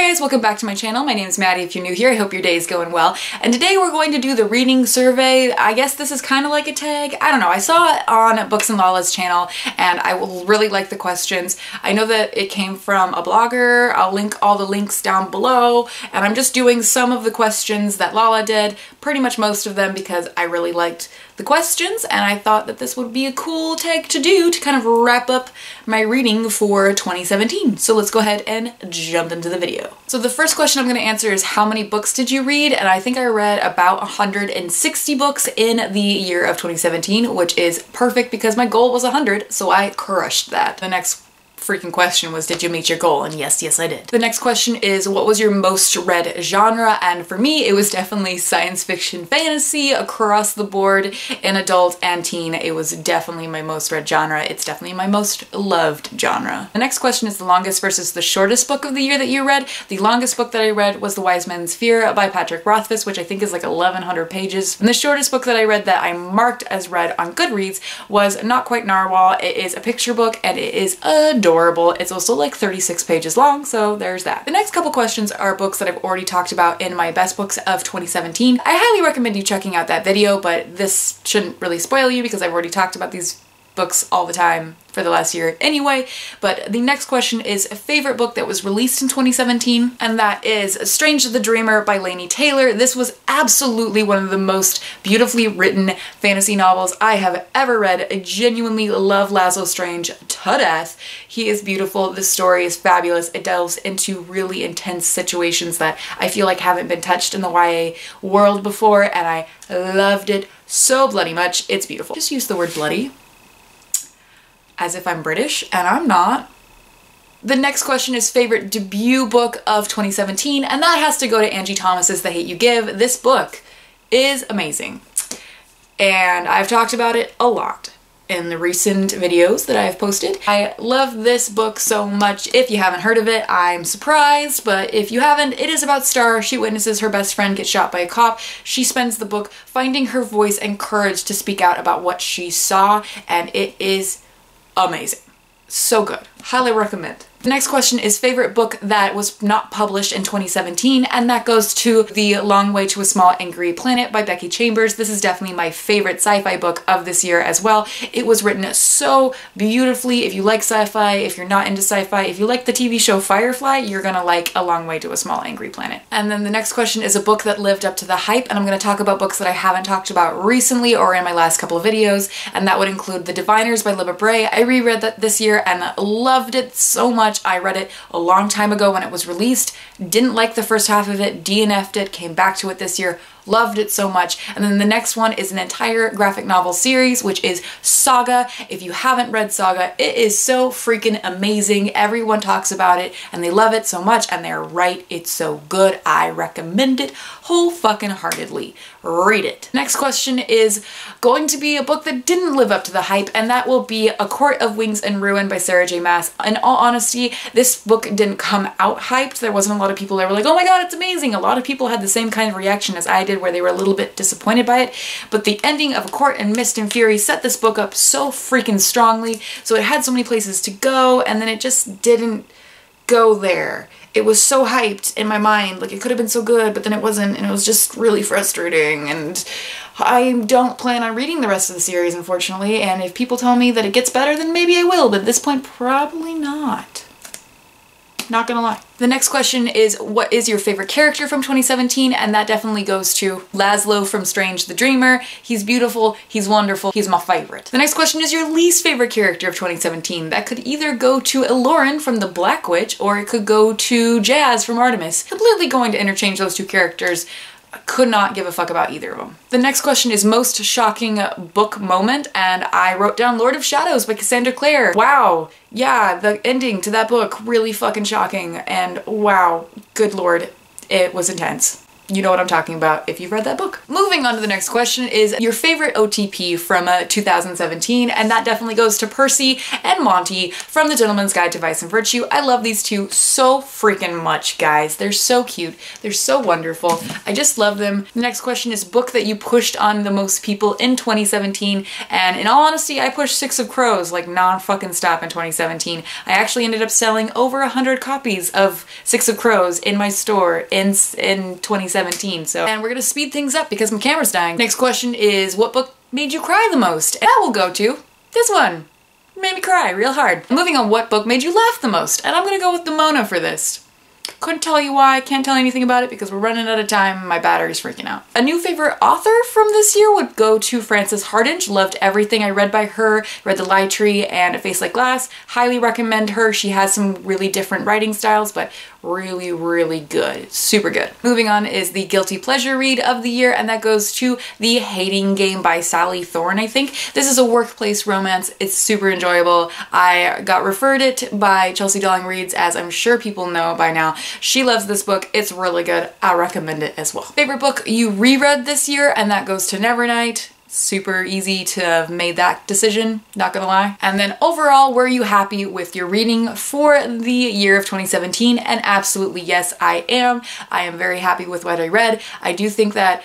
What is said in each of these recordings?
Hi guys, welcome back to my channel. My name is Maddie if you're new here. I hope your day is going well. And today we're going to do the reading survey. I guess this is kind of like a tag. I don't know. I saw it on Books and Lala's channel and I really like the questions. I know that it came from a blogger. I'll link all the links down below. And I'm just doing some of the questions that Lala did, pretty much most of them because I really liked the questions and I thought that this would be a cool tag to do to kind of wrap up my reading for 2017. So let's go ahead and jump into the video. So the first question I'm going to answer is how many books did you read? And I think I read about 160 books in the year of 2017, which is perfect because my goal was 100, so I crushed that. The next freaking question was, did you meet your goal? And yes, I did. The next question is, what was your most read genre? And for me, it was definitely science fiction fantasy across the board in adult and teen. It was definitely my most read genre. It's definitely my most loved genre. The next question is the longest versus the shortest book of the year that you read. The longest book that I read was The Wise Man's Fear by Patrick Rothfuss, which I think is like 1,100 pages. And the shortest book that I read that I marked as read on Goodreads was Not Quite Narwhal. It is a picture book and it is adorable. It's also like 36 pages long, so there's that. The next couple questions are books that I've already talked about in my best books of 2017. I highly recommend you checking out that video, but this shouldn't really spoil you because I've already talked about these books all the time for the last year anyway. But the next question is a favorite book that was released in 2017, and that is Strange the Dreamer by Laini Taylor. This was absolutely one of the most beautifully written fantasy novels I have ever read. I genuinely love Laszlo Strange to death. He is beautiful. The story is fabulous. It delves into really intense situations that I feel like haven't been touched in the YA world before, and I loved it so bloody much. It's beautiful. Just use the word bloody as if I'm British, and I'm not. The next question is favorite debut book of 2017, and that has to go to Angie Thomas's The Hate U Give. This book is amazing, and I've talked about it a lot in the recent videos that I've posted. I love this book so much. If you haven't heard of it, I'm surprised, but if you haven't, it is about Star. She witnesses her best friend get shot by a cop. She spends the book finding her voice and courage to speak out about what she saw, and it is amazing. So good. Highly recommend. The next question is favorite book that was not published in 2017, and that goes to The Long Way to a Small Angry Planet by Becky Chambers. This is definitely my favorite sci-fi book of this year as well. It was written so beautifully. If you like sci-fi, if you're not into sci-fi, if you like the TV show Firefly, you're gonna like A Long Way to a Small Angry Planet. And then the next question is a book that lived up to the hype, and I'm gonna talk about books that I haven't talked about recently or in my last couple of videos, and that would include The Diviners by Libba Bray. I reread that this year and loved it so much. I read it a long time ago when it was released, didn't like the first half of it, DNF'd it, came back to it this year, loved it so much. And then the next one is an entire graphic novel series, which is Saga. If you haven't read Saga, it is so freaking amazing. Everyone talks about it and they love it so much, and they're right, it's so good. I recommend it whole fucking heartedly. Read it. Next question is going to be a book that didn't live up to the hype, and that will be A Court of Wings and Ruin by Sarah J Maas. In all honesty, this book didn't come out hyped. There wasn't a lot of people that were like, oh my god, it's amazing. A lot of people had the same kind of reaction as I did, where they were a little bit disappointed by it, but the ending of A Court and Mist and Fury set this book up so freaking strongly. So it had so many places to go, and then it just didn't go there. It was so hyped in my mind, like it could have been so good, but then it wasn't, and it was just really frustrating, and I don't plan on reading the rest of the series, unfortunately, and if people tell me that it gets better, then maybe I will, but at this point, probably not. Not gonna lie. The next question is, what is your favorite character from 2017? And that definitely goes to Laszlo from Strange the Dreamer. He's beautiful, he's wonderful, he's my favorite. The next question is your least favorite character of 2017. That could either go to Eloren from The Black Witch, or it could go to Jazz from Artemis. Completely going to interchange those two characters. I could not give a fuck about either of them. The next question is most shocking book moment, and I wrote down Lord of Shadows by Cassandra Clare. Wow, yeah, the ending to that book, really fucking shocking, and wow, good lord, it was intense. you know what I'm talking about if you've read that book. Moving on to the next question is your favorite OTP from 2017, and that definitely goes to Percy and Monty from The Gentleman's Guide to Vice and Virtue. I love these two so freaking much, guys. They're so cute. They're so wonderful. I just love them. The next question is book that you pushed on the most people in 2017, and in all honesty, I pushed Six of Crows like non-fucking stop in 2017. I actually ended up selling over 100 copies of Six of Crows in my store in 2017. So, and we're gonna speed things up because my camera's dying. Next question is what book made you cry the most? And I will go to this one. Made me cry real hard. Moving on, what book made you laugh the most? And I'm gonna go with Demona for this. Couldn't tell you why, can't tell you anything about it because we're running out of time, my battery's freaking out. A new favorite author from this year would go to Frances Hardinge. Loved everything I read by her, read The Lie Tree and A Face Like Glass. Highly recommend her. She has some really different writing styles, but really, really good. Super good. Moving on is the guilty pleasure read of the year, and that goes to The Hating Game by Sally Thorne, I think. This is a workplace romance. It's super enjoyable. I got referred it by Chelsea Dolling Reads, as I'm sure people know by now. She loves this book. It's really good. I recommend it as well. Favorite book you reread this year, and that goes to Nevernight. Super easy to have made that decision, not gonna lie. And then overall, were you happy with your reading for the year of 2017? And absolutely yes, I am. I am very happy with what I read. I do think that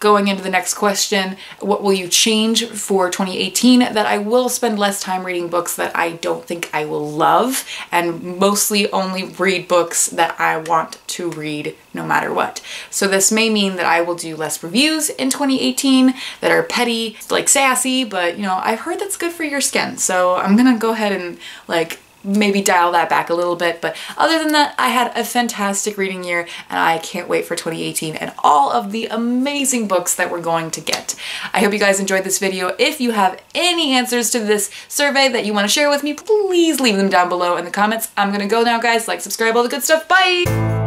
going into the next question, what will you change for 2018? That I will spend less time reading books that I don't think I will love, and mostly only read books that I want to read no matter what. So this may mean that I will do less reviews in 2018 that are petty, like sassy, but you know, I've heard that's good for your skin. So I'm gonna go ahead and like maybe dial that back a little bit, but other than that, I had a fantastic reading year and I can't wait for 2018 and all of the amazing books that we're going to get. I hope you guys enjoyed this video. If you have any answers to this survey that you want to share with me, please leave them down below in the comments. I'm gonna go now, guys. Like, subscribe, all the good stuff. Bye!